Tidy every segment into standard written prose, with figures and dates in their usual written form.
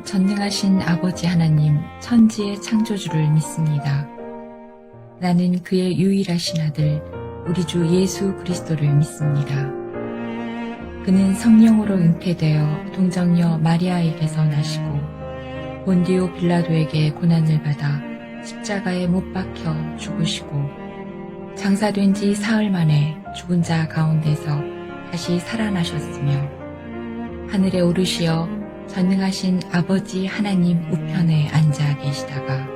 나는 전능하신 아버지 하나님, 천지의 창조주를 믿습니다. 나는 그의 유일하신 아들, 우리 주 예수 그리스도를 믿습니다. 그는 성령으로 잉태되어 동정녀 마리아에게서 나시고 본디오 빌라도에게 고난을 받아 십자가에 못 박혀 죽으시고 장사된 지 사흘 만에 죽은 자 가운데서 다시 살아나셨으며 하늘에 오르시어 전능하신 아버지 하나님 우편에 앉아 계시다가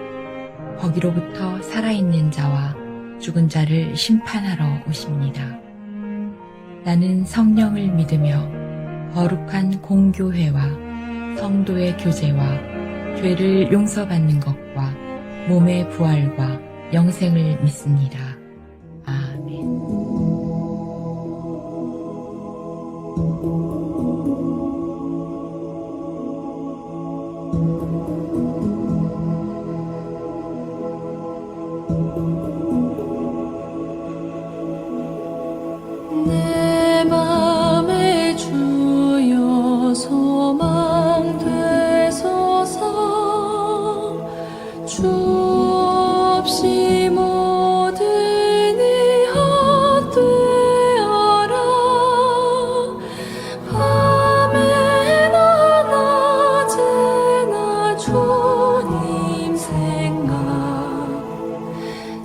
거기로부터 살아있는 자와 죽은 자를 심판하러 오십니다. 나는 성령을 믿으며 거룩한 공교회와 성도의 교제와 죄를 용서받는 것과 몸의 부활과 영생을 믿습니다. 아멘. 내 맘에 주여 소망 되소서. 주 없이 모든 이 헛되어라. 밤에나 낮에나 주님 생각,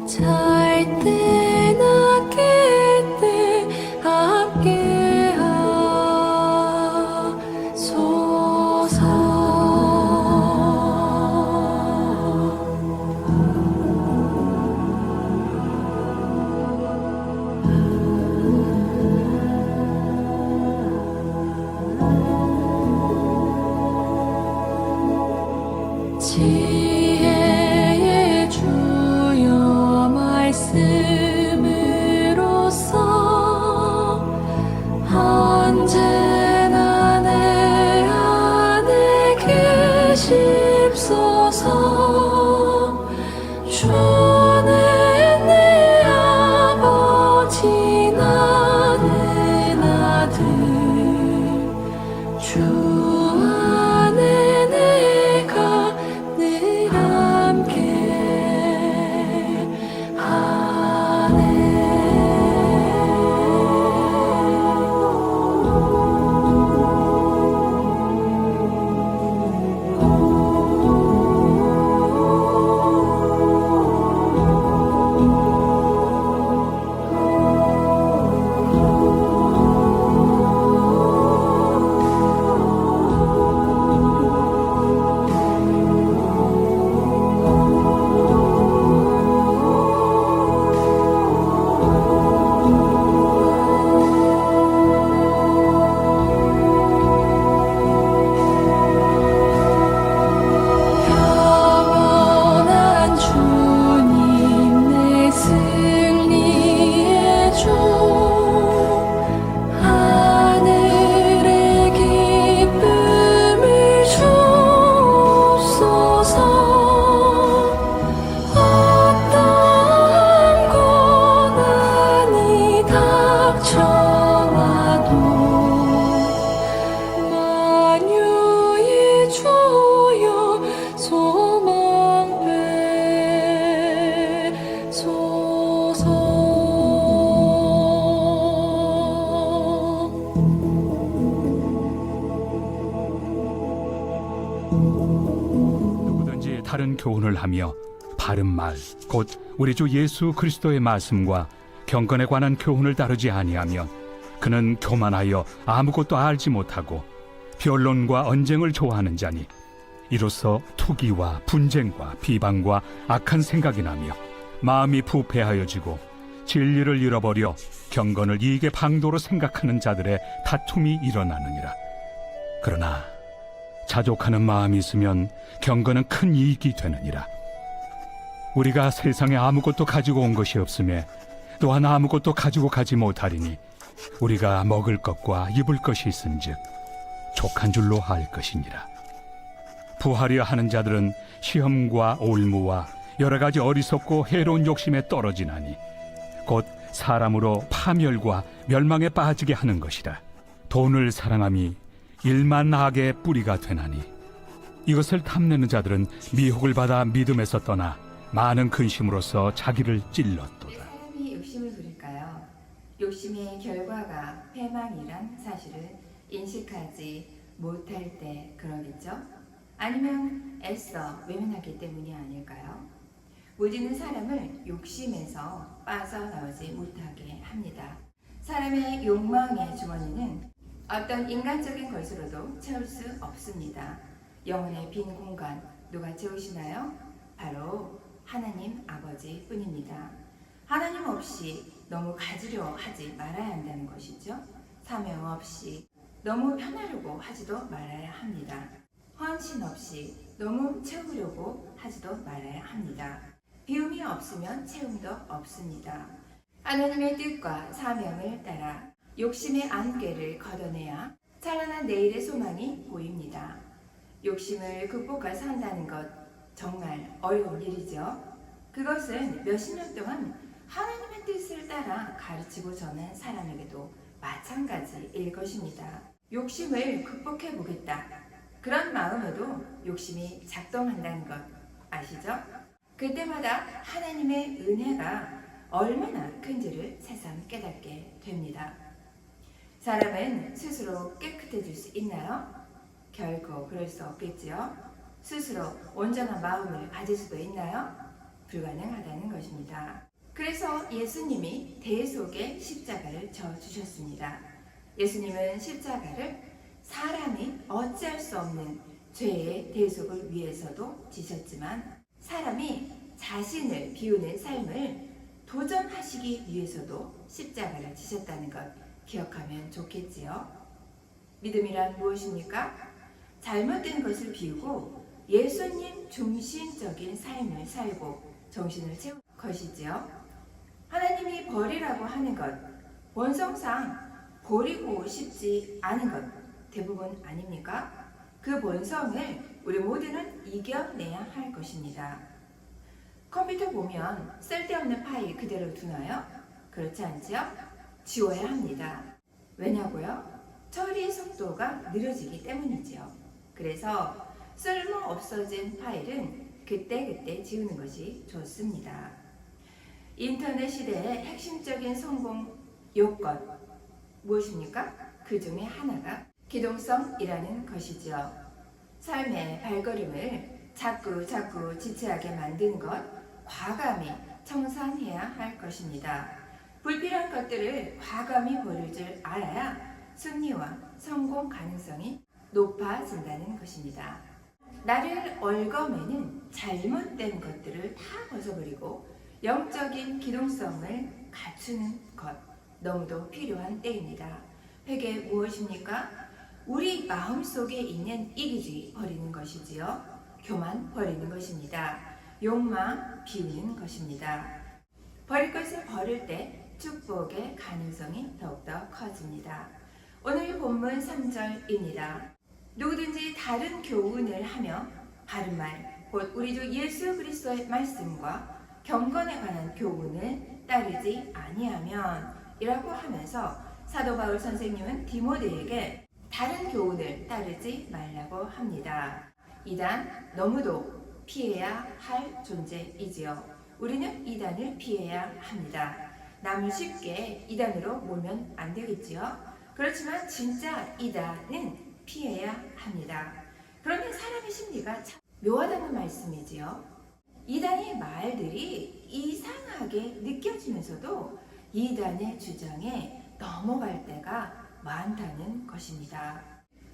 잘 때나 깰 때 함께 하소서. 지혜의 주여 말씀으로써 언제나 내 안에 계십소서. 주는 내 아버지, 나는 아들. 주 안에 내가 늘 함께 영원한 주님, 내 승리의 주. 하늘의 기쁨을 주옵소서. 어떠한 고난이 닥쳐와도 만유의 주여 소망 되소서. 누구든지 다른 교훈을 하며 바른 말, 곧 우리 주 예수 그리스도의 말씀과 경건에 관한 교훈을 따르지 아니하면 그는 교만하여 아무것도 알지 못하고 변론과 언쟁을 좋아하는 자니 이로써 투기와 분쟁과 비방과 악한 생각이 나며 마음이 부패하여지고 진리를 잃어버려 경건을 이익의 방도로 생각하는 자들의 다툼이 일어나느니라. 그러나 자족하는 마음이 있으면 경건은 큰 이익이 되느니라. 우리가 세상에 아무것도 가지고 온 것이 없음에 또한 아무것도 가지고 가지 못하리니 우리가 먹을 것과 입을 것이 있은즉 족한 줄로 알 것이니라. 부하려 하는 자들은 시험과 올무와 여러 가지 어리석고 해로운 욕심에 떨어지나니 곧 사람으로 파멸과 멸망에 빠지게 하는 것이라. 돈을 사랑함이 일만 악의 뿌리가 되나니 이것을 탐내는 자들은 미혹을 받아 믿음에서 떠나 많은 근심으로써 자기를 찔렀도다. 사람이 욕심을 부릴까요? 욕심의 결과가 패망이란 사실을 인식하지 못할 때 그러겠죠? 아니면 애써 외면하기 때문이 아닐까요? 모든 사람을 욕심에서 빠져나오지 못하게 합니다. 사람의 욕망의 주머니는 어떤 인간적인 것으로도 채울 수 없습니다. 영혼의 빈 공간 누가 채우시나요? 바로 하나님 아버지 뿐입니다. 하나님 없이 너무 가지려 하지 말아야 한다는 것이죠. 사명 없이 너무 편하려고 하지도 말아야 합니다. 헌신 없이 너무 채우려고 하지도 말아야 합니다. 비움이 없으면 채움도 없습니다. 하나님의 뜻과 사명을 따라 욕심의 안개를 걷어내야 찬란한 내일의 소망이 보입니다. 욕심을 극복하여 산다는 것 정말 어려운 일이죠. 그것은 몇십 년 동안 하나님의 뜻을 따라 가르치고 전한 사람에게도 마찬가지일 것입니다. 욕심을 극복해 보겠다. 그런 마음에도 욕심이 작동한다는 것 아시죠? 그때마다 하나님의 은혜가 얼마나 큰지를 새삼 깨닫게 됩니다. 사람은 스스로 깨끗해질 수 있나요? 결코 그럴 수 없겠지요. 스스로 온전한 마음을 가질 수도 있나요? 불가능하다는 것입니다. 그래서 예수님이 대속의 십자가를 져주셨습니다. 예수님은 십자가를 사람이 어찌할 수 없는 죄의 대속을 위해서도 지셨지만 사람이 자신을 비우는 삶을 도전하시기 위해서도 십자가를 지셨다는 것 기억하면 좋겠지요. 믿음이란 무엇입니까? 잘못된 것을 비우고 예수님 중심적인 삶을 살고 정신을 채울 것이지요. 하나님이 버리라고 하는 것, 본성상 버리고 싶지 않은 것 대부분 아닙니까? 그 본성을 우리 모두는 이겨내야 할 것입니다. 컴퓨터 보면 쓸데없는 파일 그대로 두나요? 그렇지 않지요? 지워야 합니다. 왜냐고요? 처리 속도가 느려지기 때문이지요. 그래서 쓸모 없어진 파일은 그때그때 지우는 것이 좋습니다. 인터넷 시대의 핵심적인 성공 요건 무엇입니까? 그 중에 하나가 기동성이라는 것이죠. 삶의 발걸음을 자꾸 지체하게 만드는 것, 과감히 청산해야 할 것입니다. 불필요한 것들을 과감히 버릴 줄 알아야 승리와 성공 가능성이 높아진다는 것입니다. 나를 얽어매는 잘못된 것들을 다 벗어버리고 영적인 기동성을 갖추는 것, 너무도 필요한 때입니다. 회개 무엇입니까? 우리 마음속에 있는 이기주의 버리는 것이지요. 교만 버리는 것입니다. 욕망 비우는 것입니다. 버릴 것을 버릴 때 축복의 가능성이 더욱더 커집니다. 오늘 본문 3절입니다. 누구든지 다른 교훈을 하며 바른 말, 곧 우리 주 예수 그리스도의 말씀과 경건에 관한 교훈을 따르지 아니하면 이라고 하면서 사도 바울 선생님은 디모데에게 다른 교훈을 따르지 말라고 합니다. 이단 너무도 피해야 할 존재이지요. 우리는 이단을 피해야 합니다. 남을 쉽게 이단으로 몰면 안 되겠지요. 그렇지만 진짜 이단은 피해야 합니다. 그런데 사람의 심리가 참 묘하다는 말씀이지요. 이단의 말들이 이상하게 느껴지면서도 이단의 주장에 넘어갈 때가 많다는 것입니다.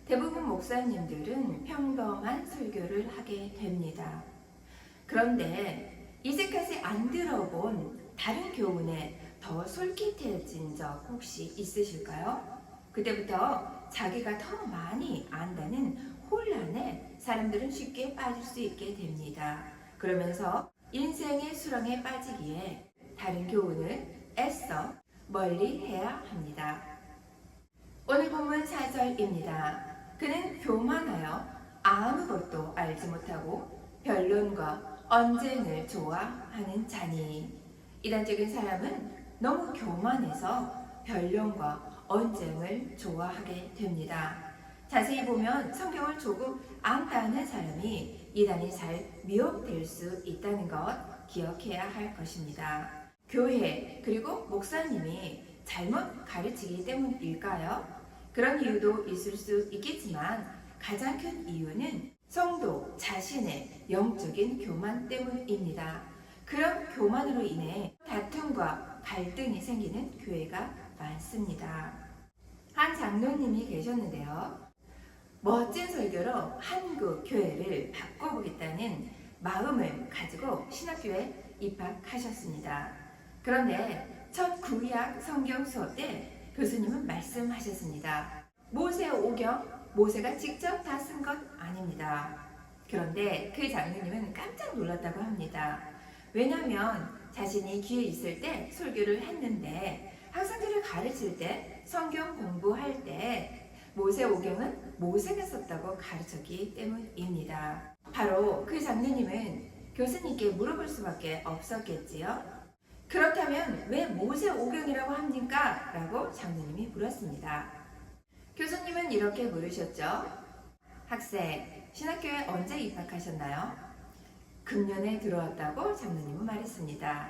대부분 목사님들은 평범한 설교를 하게 됩니다. 그런데 이제까지 안 들어본 다른 교훈에 더 솔깃해진 적 혹시 있으실까요? 그때부터 자기가 더 많이 안다는 혼란에 사람들은 쉽게 빠질 수 있게 됩니다. 그러면서 인생의 수렁에 빠지기에 다른 교훈을 애써 멀리 해야 합니다. 오늘 본문 4절입니다. 그는 교만하여 아무것도 알지 못하고 변론과 언쟁을 좋아하는 자니. 이단적인 사람은 너무 교만해서 변론과 언쟁을 좋아하게 됩니다. 자세히 보면 성경을 조금 안다는 사람이 이단이 잘 미혹될 수 있다는 것 기억해야 할 것입니다. 교회 그리고 목사님이 잘못 가르치기 때문일까요? 그런 이유도 있을 수 있겠지만 가장 큰 이유는 성도 자신의 영적인 교만 때문입니다. 그런 교만으로 인해 다툼과 갈등이 생기는 교회가 많습니다. 한 장로님이 계셨는데요. 멋진 설교로 한국 교회를 바꿔보겠다는 마음을 가지고 신학교에 입학하셨습니다. 그런데 첫 구약 성경 수업 때 교수님은 말씀하셨습니다. 모세 오경, 모세가 직접 다 쓴 것 아닙니다. 그런데 그 장로님은 깜짝 놀랐다고 합니다. 왜냐하면 자신이 귀에 있을 때 설교를 했는데 학생들을 가르칠 때 성경 공부할 때 모세오경은 모세가 썼다고 가르쳤기 때문입니다. 바로 그 장로님은 교수님께 물어볼 수밖에 없었겠지요. 그렇다면 왜 모세오경이라고 합니까? 라고 장로님이 물었습니다. 교수님은 이렇게 물으셨죠. 학생, 신학교에 언제 입학하셨나요? 금년에 들어왔다고 장로님은 말했습니다.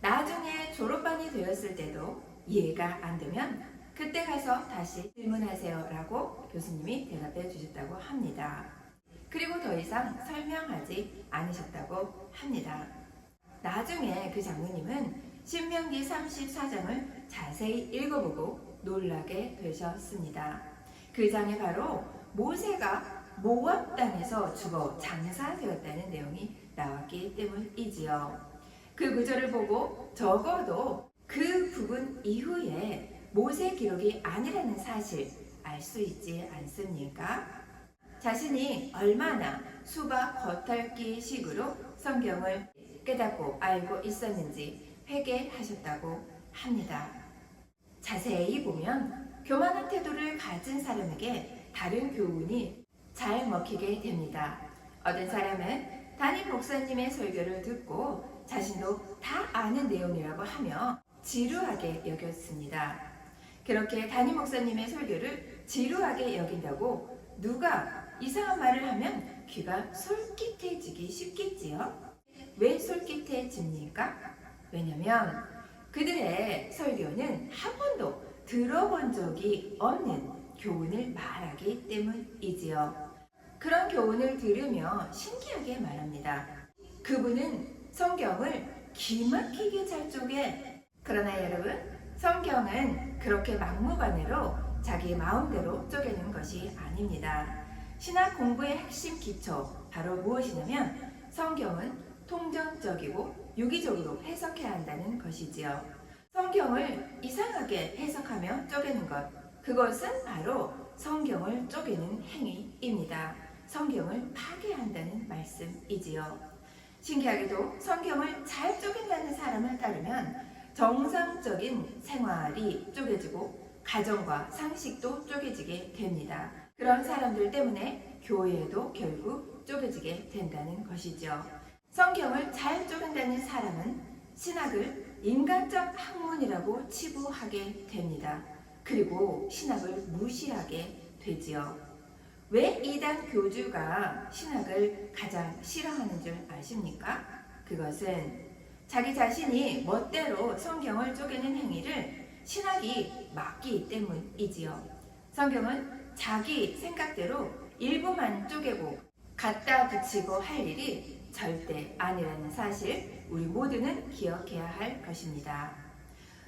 나중에 졸업반이 되었을 때도 이해가 안 되면 그때 가서 다시 질문하세요 라고 교수님이 대답해 주셨다고 합니다. 그리고 더 이상 설명하지 않으셨다고 합니다. 나중에 그 장로님은 신명기 34장을 자세히 읽어보고 놀라게 되셨습니다. 그 장에 바로 모세가 모압 땅에서 죽어 장사되었다는 내용이 나왔기 때문이지요. 그 구절을 보고 적어도 그 부분 이후에 모세 기록이 아니라는 사실 알 수 있지 않습니까? 자신이 얼마나 수박 겉핥기식으로 성경을 깨닫고 알고 있었는지 회개하셨다고 합니다. 자세히 보면 교만한 태도를 가진 사람에게 다른 교훈이 잘 먹히게 됩니다. 어떤 사람은 담임 목사님의 설교를 듣고 자신도 다 아는 내용이라고 하며 지루하게 여겼습니다. 그렇게 담임 목사님의 설교를 지루하게 여긴다고 누가 이상한 말을 하면 귀가 솔깃해지기 쉽겠지요? 왜 솔깃해집니까? 왜냐면 그들의 설교는 한 번도 들어본 적이 없는 교훈을 말하기 때문이지요. 그런 교훈을 들으며 신기하게 말합니다. 그분은 성경을 기막히게 잘 쪼개. 그러나 여러분, 성경은 그렇게 막무가내로 자기 마음대로 쪼개는 것이 아닙니다. 신학 공부의 핵심 기초, 바로 무엇이냐면 성경은 통전적이고 유기적으로 해석해야 한다는 것이지요. 성경을 이상하게 해석하며 쪼개는 것, 그것은 바로 성경을 쪼개는 행위입니다. 성경을 파괴한다는 말씀이지요. 신기하게도 성경을 잘 쪼갠다는 사람을 따르면 정상적인 생활이 쪼개지고 가정과 상식도 쪼개지게 됩니다. 그런 사람들 때문에 교회도 결국 쪼개지게 된다는 것이죠. 성경을 잘 쪼갠다는 사람은 신학을 인간적 학문이라고 치부하게 됩니다. 그리고 신학을 무시하게 되지요. 왜 이단 교주가 신학을 가장 싫어하는 줄 아십니까? 그것은 자기 자신이 멋대로 성경을 쪼개는 행위를 신학이 막기 때문이지요. 성경은 자기 생각대로 일부만 쪼개고 갖다 붙이고 할 일이 절대 아니라는 사실 우리 모두는 기억해야 할 것입니다.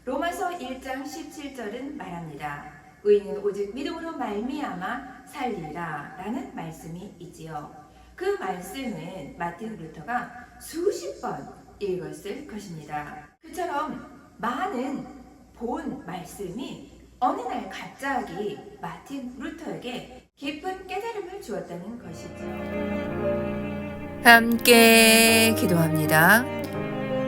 로마서 1장 17절은 말합니다. 의인은 오직 믿음으로 말미암아 살리라 라는 말씀이 있지요. 그 말씀은 마틴 루터가 수십 번 읽었을 것입니다. 그처럼 많은 본 말씀이 어느 날 갑자기 마틴 루터에게 깊은 깨달음을 주었다는 것이죠. 함께 기도합니다.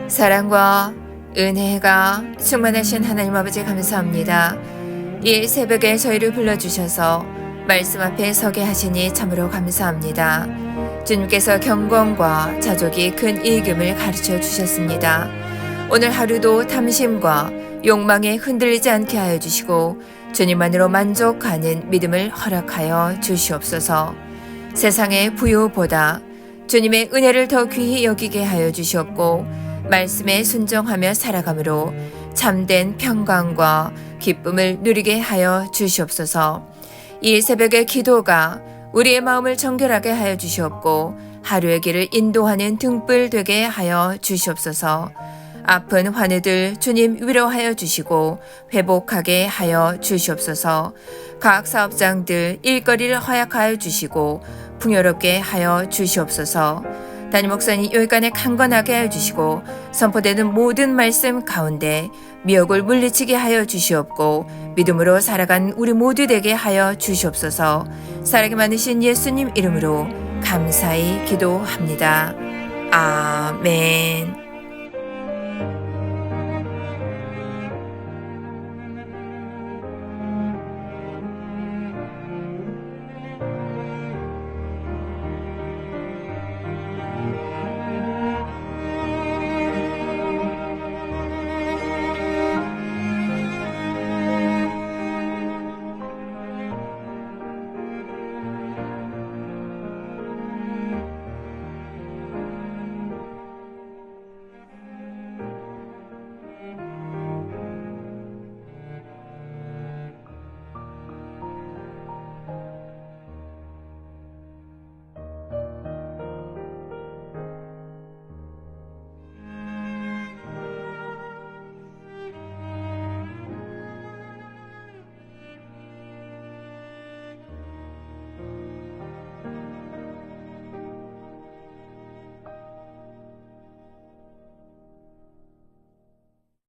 사랑과 은혜가 충만하신 하나님 아버지 감사합니다. 이 새벽에 저희를 불러주셔서 말씀 앞에 서게 하시니 참으로 감사합니다. 주님께서 경건과 자족이 큰 이익임을 가르쳐 주셨습니다. 오늘 하루도 탐심과 욕망에 흔들리지 않게 하여 주시고 주님만으로 만족하는 믿음을 허락하여 주시옵소서. 세상의 부요보다 주님의 은혜를 더 귀히 여기게 하여 주시옵고 말씀에 순종하며 살아감으로 참된 평강과 기쁨을 누리게 하여 주시옵소서. 이 새벽의 기도가 우리의 마음을 정결하게 하여 주시옵고 하루의 길을 인도하는 등불 되게 하여 주시옵소서. 아픈 환우들 주님 위로하여 주시고 회복하게 하여 주시옵소서. 각 사업장들 일거리를 허약하여 주시고 풍요롭게 하여 주시옵소서. 담임 목사님 요일간에 강건하게 하여 주시고 선포되는 모든 말씀 가운데 미혹을 물리치게 하여 주시옵고 믿음으로 살아간 우리 모두 되게 하여 주시옵소서. 사랑이 많으신 예수님 이름으로 감사히 기도합니다. 아멘.